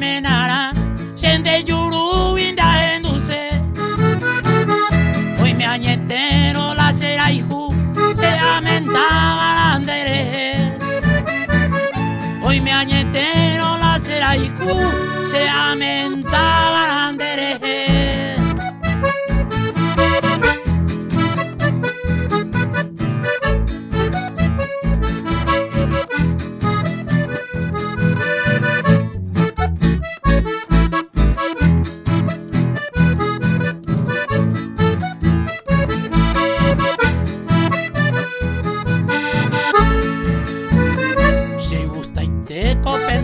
menara, siente yuru inda enduse. Hoy me añetero la será hijo, se amentaba la andere. Hoy me añetero la será hijo, se amentaba la andere.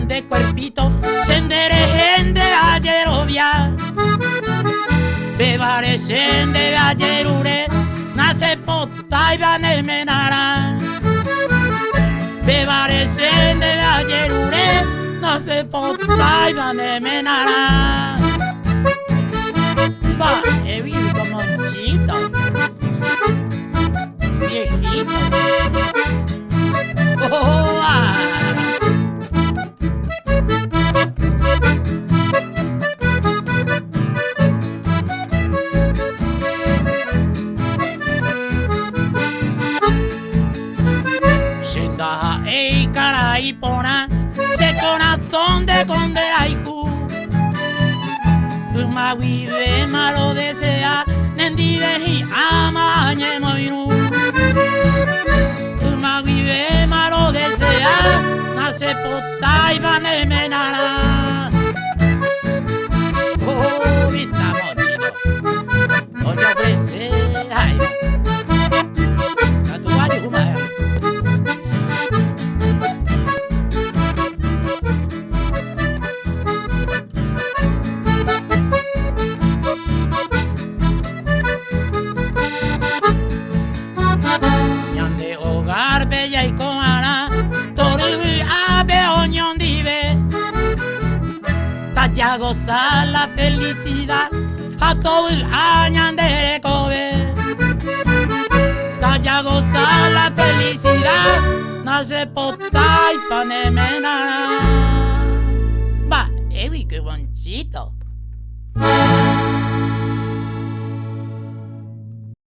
De cuerpito, senderejen de ayerovia, bebarecen de ayerure, nace pota y van menara. Bebarecen de ayerure, nace pota y van menara. Va, he visto monchito, viejito. Oh, ah. Ey, cara y pona, se corazón de condera y ju. Tu ma vive malo desea, nendive y ama ñemoiru. Tu ma vive malo desea, nace pota y van menara. Oh, vita mochito, oye ofrece, ay, tatuaje humana. Bella y comana, toribi abe oñón dive. Tatia gozar la felicidad, a todo el año de cobe. Tatia gozar la felicidad, nace pota y panemena. Va, ewi que bonchito.